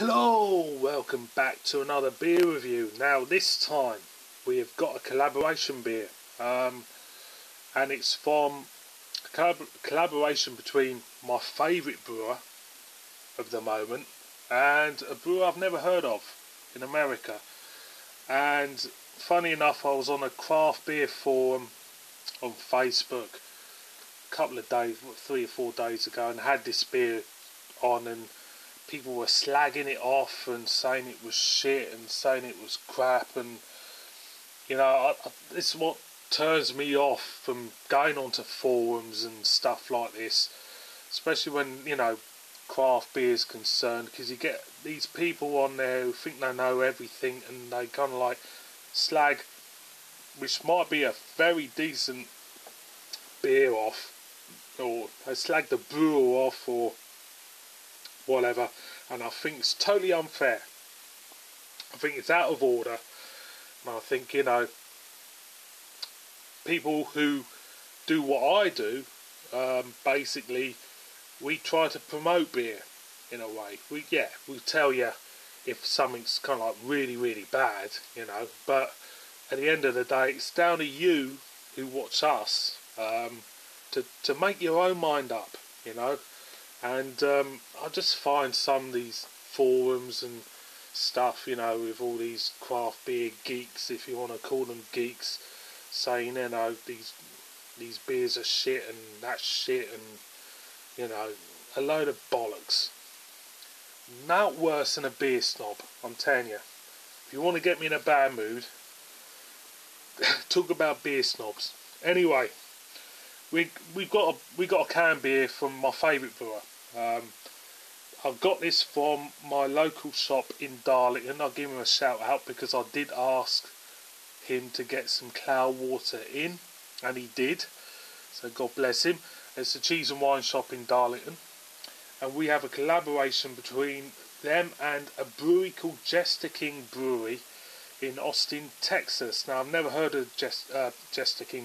Hello, welcome back to another beer review. Now this time we have got a collaboration beer, and it's from a collaboration between my favourite brewer of the moment and a brewer I've never heard of in America. And funny enough, I was on a craft beer forum on Facebook a couple of days, 3 or 4 days ago, and had this beer on, and people were slagging it off and saying it was shit and saying it was crap, and you know, this is what turns me off from going onto forums and stuff like this, especially when, you know, craft beer is concerned, because you get these people on there who think they know everything, and they kind of like slag, which might be a very decent beer off, or they slag the brewer off, or whatever, and I think it's totally unfair. I think it's out of order, and I think, you know, people who do what I do, basically, we try to promote beer in a way. We tell you if something's kind of like really bad, you know, but at the end of the day, it's down to you who watch us to make your own mind up, you know. And I just find some of these forums and stuff, you know, with all these craft beer geeks, if you want to call them geeks, saying, you know, these beers are shit and that's shit, and, you know, a load of bollocks. Not worse than a beer snob, I'm telling you. If you want to get me in a bad mood, talk about beer snobs. Anyway, we got a canned beer from my favourite brewer. I've got this from my local shop in Darlington. I'll give him a shout out because I did ask him to get some Cloudwater in, and he did. So God bless him. It's a cheese and wine shop in Darlington, and we have a collaboration between them and a brewery called Jester Brewery in Austin, Texas. Now I've never heard of Jester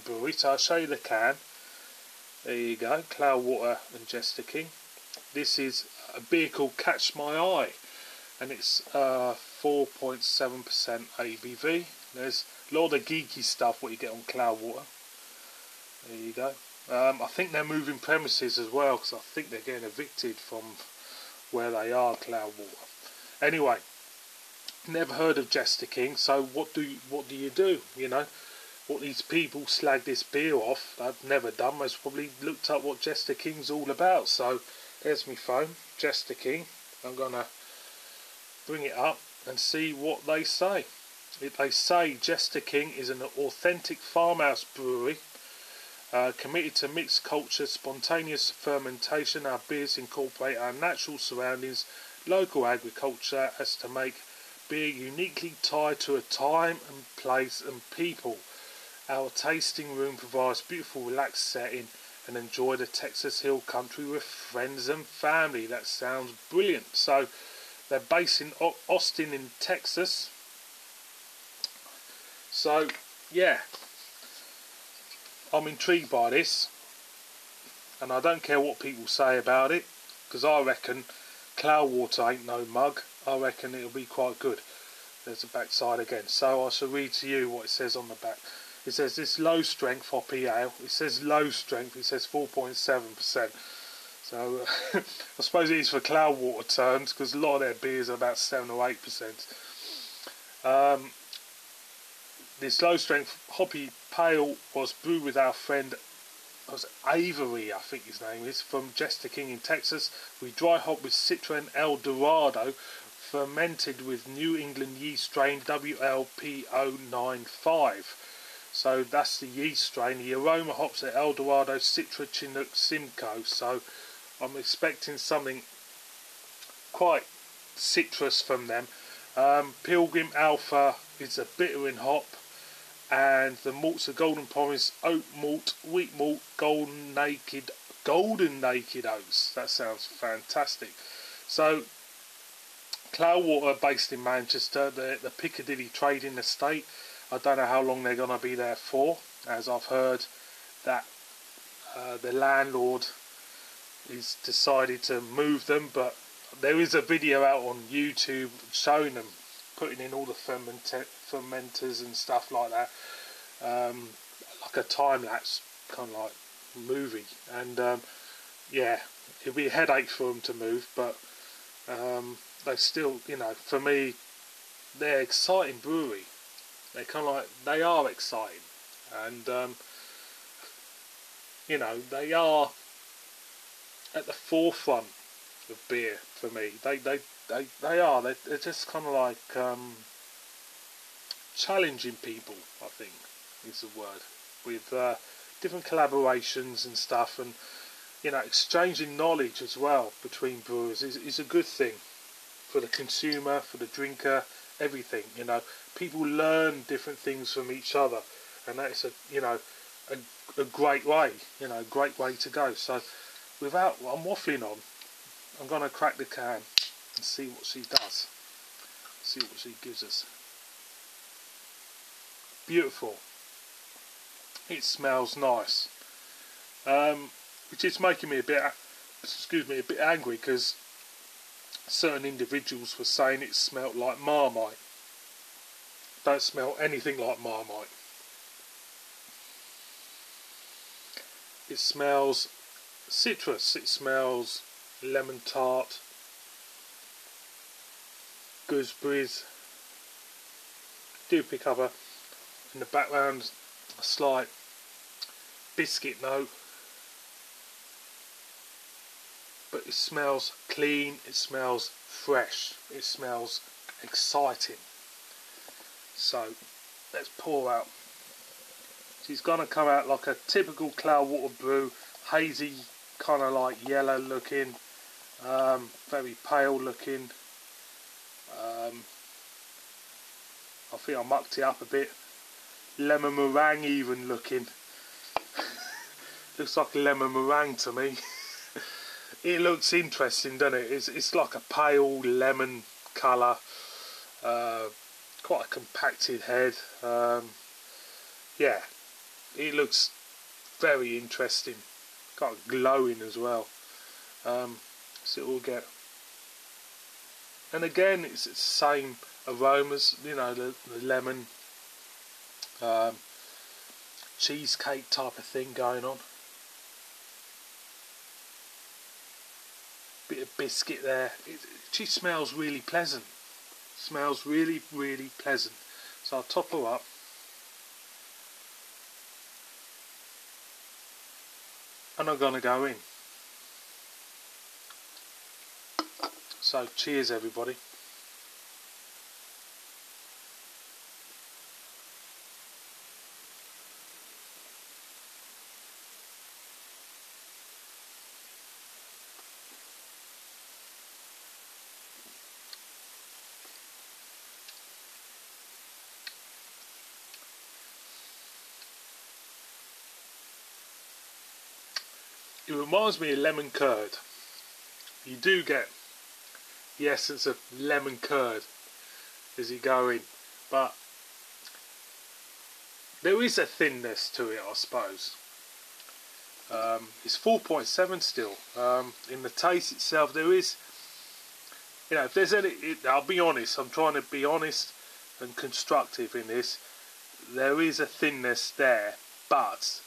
Brewery, so I'll show you the can. There you go, Cloudwater and Jester. This is a beer called Catch My Eye, and it's 4.7% ABV. There's a lot of the geeky stuff what you get on Cloudwater. There you go. I think they're moving premises as well, because I think they're getting evicted from where they are, Cloudwater. Anyway, never heard of Jester, so what do you do? You know, what these people slag this beer off, I've never done. Most probably looked up what Jester King's all about. So there's my phone, Jester King. I'm gonna bring it up and see what they say. They say Jester King is an authentic farmhouse brewery committed to mixed culture, spontaneous fermentation. Our beers incorporate our natural surroundings, local agriculture, as to make beer uniquely tied to a time and place and people. Our tasting room provides beautiful relaxed setting and enjoy the Texas Hill Country with friends and family. That sounds brilliant. So they're based in Austin in Texas. So yeah, I'm intrigued by this, and I don't care what people say about it, because I reckon Cloudwater ain't no mug. I reckon it'll be quite good. There's the backside again, so I shall read to you what it says on the back. It says this low strength hoppy ale. It says low strength. It says 4.7%. So I suppose it is for Cloudwater terms, because a lot of their beers are about 7 or 8%. This low strength hoppy pale was brewed with our friend Avery, I think his name is, from Jester in Texas. We dry hop with Citron El Dorado, fermented with New England yeast strain WLP095. So that's the yeast strain. The aroma hops at El Dorado, Citra, Chinook, Simcoe. So I'm expecting something quite citrus from them. Pilgrim Alpha is a bitter in hop, and the malts are Golden Promise, oat malt, wheat malt, golden naked oats. That sounds fantastic. So Cloudwater, based in Manchester, the Piccadilly Trading Estate. I don't know how long they're going to be there for, as I've heard that the landlord is decided to move them, but there is a video out on YouTube showing them putting in all the fermenters and stuff like that, like a time lapse kind of like movie, and yeah, it'd be a headache for them to move, but they still, you know, for me, they're exciting brewery. They kind of like, they are exciting, and you know, they are at the forefront of beer for me. They are. They're just kind of like challenging people, I think is the word, with different collaborations and stuff, and you know, exchanging knowledge as well between brewers is a good thing for the consumer, for the drinker, everything. You know, people learn different things from each other, and that's a, you know, a great way, you know, a great way to go. So without, I'm waffling on, I'm gonna crack the can and see what she does, see what she gives us. Beautiful. It smells nice, which is making me a bit, excuse me, a bit angry, because certain individuals were saying it smelled like Marmite. Don't smell anything like Marmite. It smells citrus, it smells lemon tart, gooseberries. Do pick up in the background a slight biscuit note, but it smells clean, it smells fresh, it smells exciting. So let's pour out. She's gonna come out like a typical Cloudwater brew, hazy, kind of like yellow looking, very pale looking. I think I mucked it up a bit. Lemon meringue even looking. Looks like a lemon meringue to me. It looks interesting, doesn't it? It's like a pale lemon colour. Quite a compacted head. Yeah, it looks very interesting. Kind of glowing as well. So it will get. And again, it's the same aromas, you know, the lemon, cheesecake type of thing going on. Bit of biscuit there. It just smells really pleasant. Smells really, really pleasant. So I'll top her up. And I'm gonna go in. So cheers everybody. It reminds me of lemon curd. You do get the essence of lemon curd as you go in, but there is a thinness to it, I suppose. It's 4.7 still. In the taste itself, there is, you know, if there's any, I'll be honest, I'm trying to be honest and constructive in this. There is a thinness there, but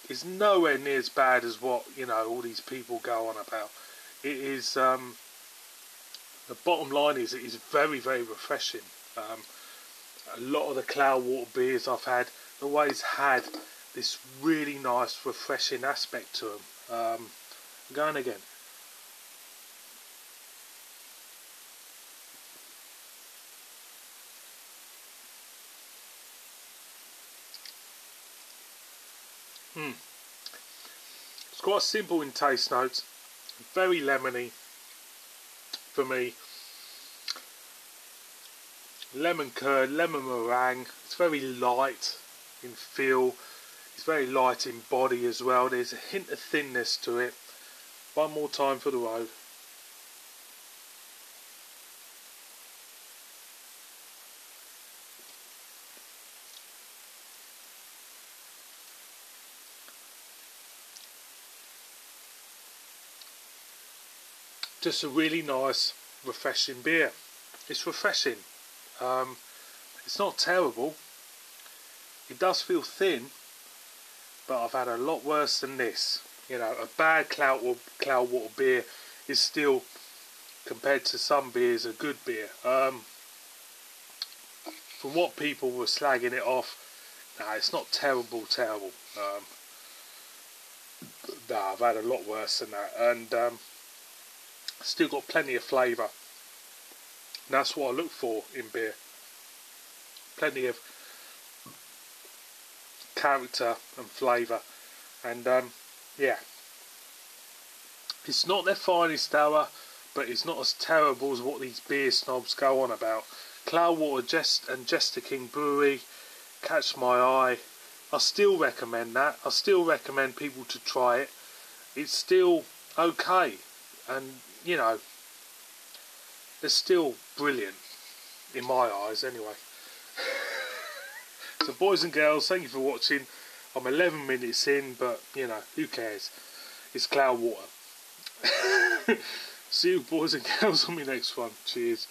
it's nowhere near as bad as what, you know, all these people go on about. It is, the bottom line is, it is very, very refreshing. A lot of the Cloudwater beers I've had always had this really nice, refreshing aspect to them. Going again. It's quite simple in taste notes, very lemony for me. Lemon curd, lemon meringue. It's very light in feel. It's very light in body as well. There's a hint of thinness to it. One more time for the road. just a really nice, refreshing beer. It's refreshing. It's not terrible. It does feel thin, but I've had a lot worse than this. You know, a bad Cloudwater beer is still, compared to some beers, a good beer. From what people were slagging it off, nah, it's not terrible. Nah, I've had a lot worse than that, and still got plenty of flavour. That's what I look for in beer. Plenty of character and flavour, and yeah, it's not their finest hour, but it's not as terrible as what these beer snobs go on about. Cloudwater and Jester Brewery catch my eye. I still recommend that. I still recommend people to try it. It's still okay, and you know, it's still brilliant in my eyes anyway. So boys and girls, thank you for watching. I'm 11 minutes in, but you know, who cares? It's Cloudwater. See you boys and girls on my next one. Cheers.